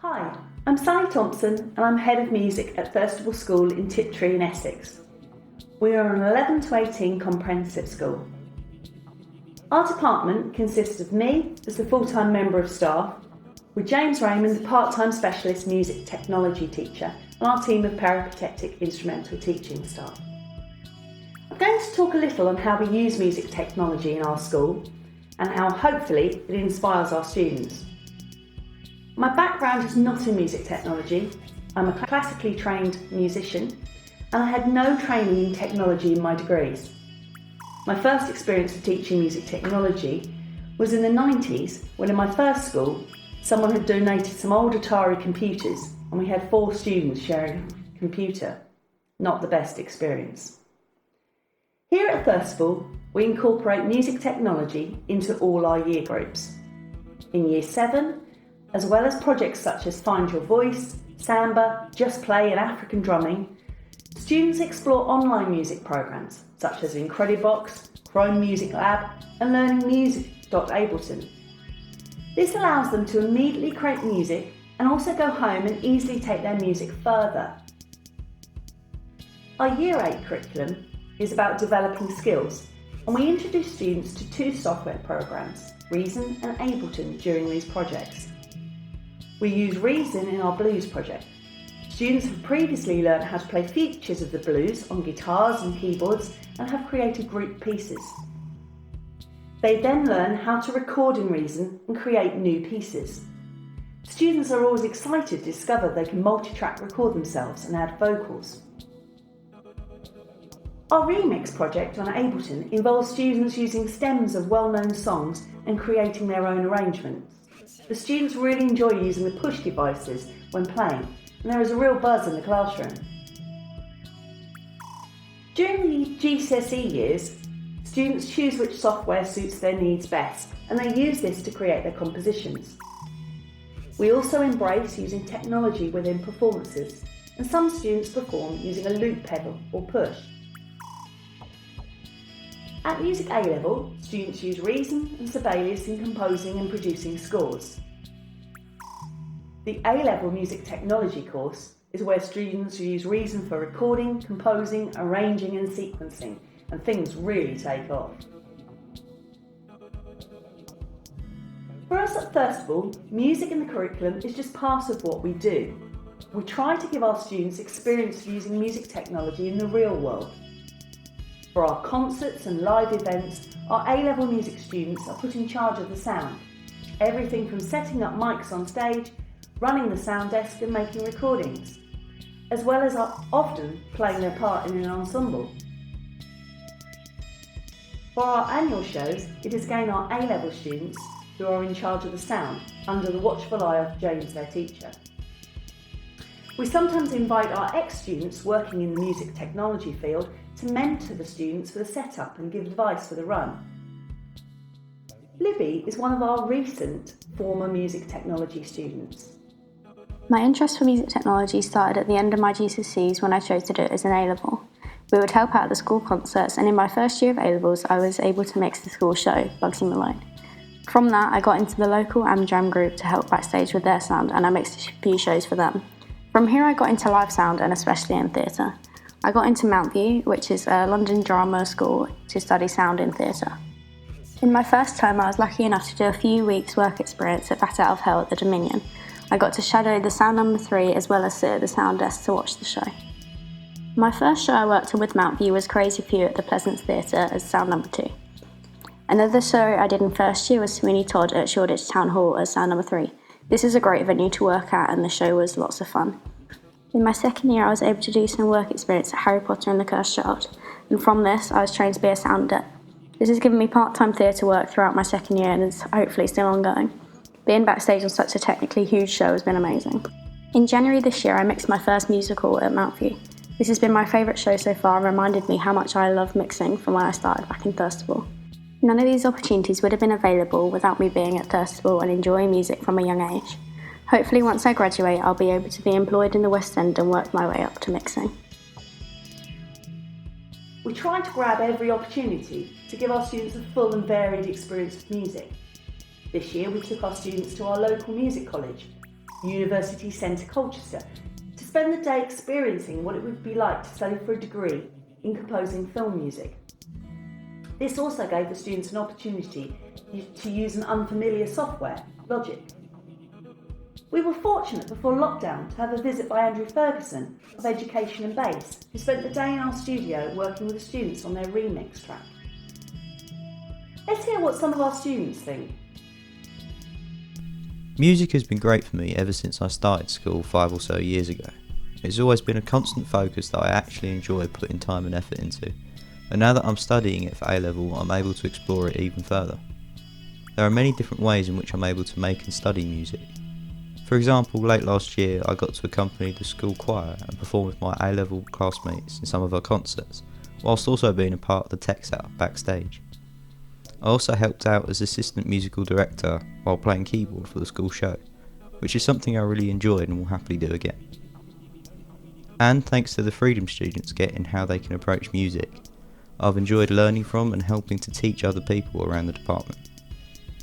Hi, I'm Sally Thomson and I'm Head of Music at Thurstable School in Tiptree in Essex. We are an 11 to 18 comprehensive school. Our department consists of me as the full-time member of staff, with James Raymond, the part-time specialist music technology teacher, and our team of peripatetic instrumental teaching staff. I'm going to talk a little on how we use music technology in our school and how hopefully it inspires our students. My background is not in music technology. I'm a classically trained musician and I had no training in technology in my degrees. My first experience of teaching music technology was in the 90s when in my first school someone had donated some old Atari computers and we had 4 students sharing a computer. Not the best experience. Here at Thurstable, we incorporate music technology into all our year groups. In Year 7, as well as projects such as Find Your Voice, Samba, Just Play and African Drumming, students explore online music programs such as Incredibox, Chrome Music Lab and learningmusic.ableton. This allows them to immediately create music and also go home and easily take their music further. Our Year 8 curriculum is about developing skills, and we introduce students to 2 software programs, Reason and Ableton, during these projects. We use Reason in our blues project. Students have previously learned how to play features of the blues on guitars and keyboards and have created group pieces. They then learn how to record in Reason and create new pieces. Students are always excited to discover they can multi-track record themselves and add vocals. Our Remix project on Ableton involves students using stems of well-known songs and creating their own arrangements. The students really enjoy using the push devices when playing, and there is a real buzz in the classroom. During the GCSE years, students choose which software suits their needs best, and they use this to create their compositions. We also embrace using technology within performances, and some students perform using a loop pedal or push. At Music A level, students use Reason and Sibelius in composing and producing scores. The A-level music technology course is where students use Reason for recording, composing, arranging and sequencing, and things really take off. For us at Thurstable, music in the curriculum is just part of what we do. We try to give our students experience of using music technology in the real world. For our concerts and live events, our A-level music students are put in charge of the sound. Everything from setting up mics on stage, running the sound desk and making recordings, as well as often playing their part in an ensemble. For our annual shows, it is again our A-level students who are in charge of the sound, under the watchful eye of James, their teacher. We sometimes invite our ex-students working in the music technology field to mentor the students for the setup and give advice for the run. Libby is one of our recent former music technology students. My interest for music technology started at the end of my GCSEs when I chose to do it as an A-level. We would help out at the school concerts, and in my first year of A-levels I was able to mix the school show, Bugsy Malone. From that I got into the local Amjam group to help backstage with their sound, and I mixed a few shows for them. From here I got into live sound and especially in theatre. I got into Mountview, which is a London drama school, to study sound in theatre. In my first term I was lucky enough to do a few weeks work experience at Bat Out of Hell at the Dominion. I got to shadow the sound number 3 as well as sit at the sound desk to watch the show. My first show I worked on with Mountview was Crazy Few at the Pleasance Theatre as sound number 2. Another show I did in first year was Sweeney Todd at Shoreditch Town Hall as sound number 3. This is a great venue to work at and the show was lots of fun. In my second year I was able to do some work experience at Harry Potter and the Cursed Child, and from this I was trained to be a sounder. This has given me part-time theatre work throughout my second year and is hopefully still ongoing. Being backstage on such a technically huge show has been amazing. In January this year I mixed my first musical at Mountview. This has been my favourite show so far and reminded me how much I love mixing from when I started back in Thurstable. None of these opportunities would have been available without me being at Thurstable and enjoying music from a young age. Hopefully once I graduate I'll be able to be employed in the West End and work my way up to mixing. We try to grab every opportunity to give our students a full and varied experience of music. This year we took our students to our local music college. University Centre Colchester, to spend the day experiencing what it would be like to study for a degree in composing film music. This also gave the students an opportunity to use an unfamiliar software, Logic. We were fortunate before lockdown to have a visit by Andrew Ferguson of Education and Bass, who spent the day in our studio working with the students on their remix track. Let's hear what some of our students think. Music has been great for me ever since I started school 5 or so years ago. It's always been a constant focus that I actually enjoy putting time and effort into, and now that I'm studying it for A-level, I'm able to explore it even further. There are many different ways in which I'm able to make and study music. For example, late last year I got to accompany the school choir and perform with my A-level classmates in some of our concerts, whilst also being a part of the tech setup backstage. I also helped out as assistant musical director while playing keyboard for the school show, which is something I really enjoyed and will happily do again. And thanks to the freedom students get in how they can approach music, I've enjoyed learning from and helping to teach other people around the department.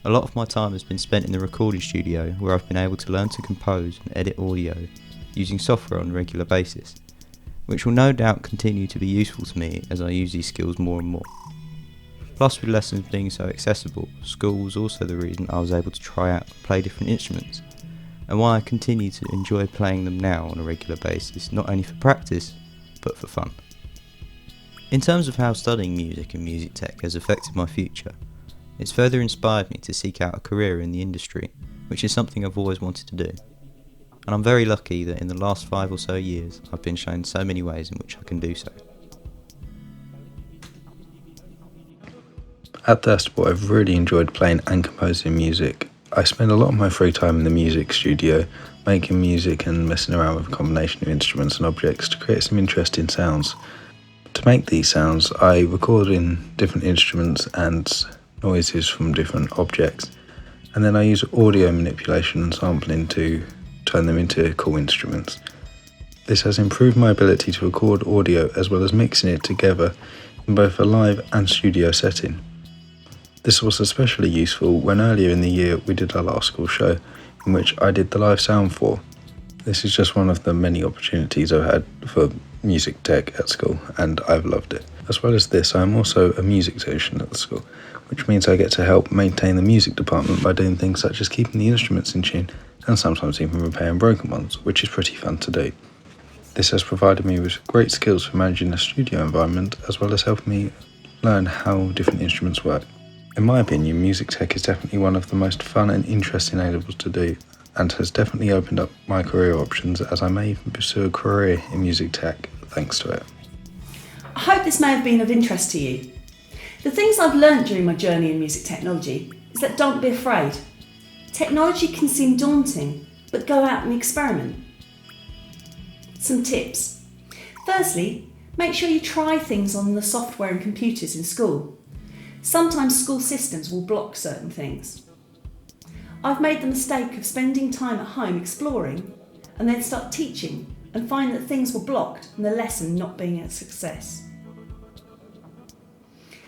A lot of my time has been spent in the recording studio, where I've been able to learn to compose and edit audio using software on a regular basis, which will no doubt continue to be useful to me as I use these skills more and more. Plus, with lessons being so accessible, school was also the reason I was able to try out and play different instruments, and why I continue to enjoy playing them now on a regular basis, not only for practice, but for fun. In terms of how studying music and music tech has affected my future, it's further inspired me to seek out a career in the industry, which is something I've always wanted to do. And I'm very lucky that in the last 5 or so years, I've been shown so many ways in which I can do so. At Thurstable, I've really enjoyed playing and composing music. I spend a lot of my free time in the music studio, making music and messing around with a combination of instruments and objects to create some interesting sounds. To make these sounds, I record in different instruments and noises from different objects, and then I use audio manipulation and sampling to turn them into cool instruments. This has improved my ability to record audio as well as mixing it together in both a live and studio setting. This was especially useful when earlier in the year we did our last school show, in which I did the live sound for. This is just one of the many opportunities I've had for music tech at school, and I've loved it. As well as this, I'm also a music technician at the school, which means I get to help maintain the music department by doing things such as keeping the instruments in tune and sometimes even repairing broken ones, which is pretty fun to do. This has provided me with great skills for managing a studio environment, as well as helping me learn how different instruments work. In my opinion, music tech is definitely one of the most fun and interesting A-levels to do, and has definitely opened up my career options, as I may even pursue a career in music tech thanks to it. I hope this may have been of interest to you. The things I've learned during my journey in music technology is that don't be afraid. Technology can seem daunting, but go out and experiment. Some tips. Firstly, make sure you try things on the software and computers in school. Sometimes school systems will block certain things. I've made the mistake of spending time at home exploring and then start teaching and find that things were blocked and the lesson not being a success.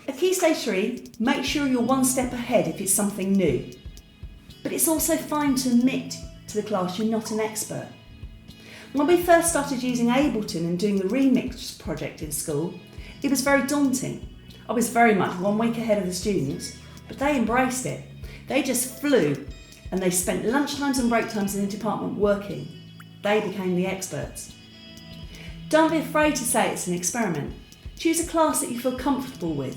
At Key Stage 3, make sure you're one step ahead if it's something new. But it's also fine to admit to the class you're not an expert. When we first started using Ableton and doing the remix project in school, it was very daunting. I was very much 1 week ahead of the students, but they embraced it. They just flew, and they spent lunchtimes and break times in the department working. They became the experts. Don't be afraid to say it's an experiment. Choose a class that you feel comfortable with.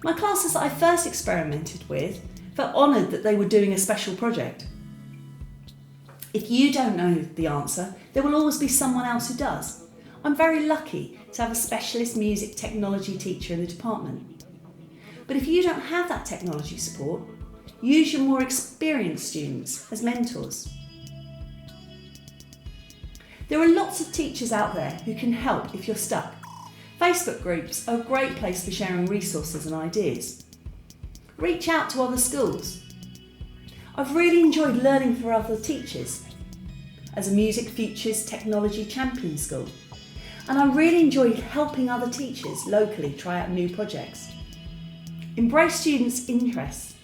My classes that I first experimented with felt honoured that they were doing a special project. If you don't know the answer, there will always be someone else who does. I'm very lucky to have a specialist music technology teacher in the department. But if you don't have that technology support, use your more experienced students as mentors. There are lots of teachers out there who can help if you're stuck. Facebook groups are a great place for sharing resources and ideas. Reach out to other schools. I've really enjoyed learning from other teachers as a Music Futures Technology Champion School, and I really enjoyed helping other teachers locally try out new projects. Embrace students' interests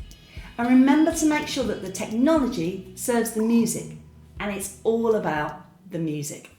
and remember to make sure that the technology serves the music and it's all about the music.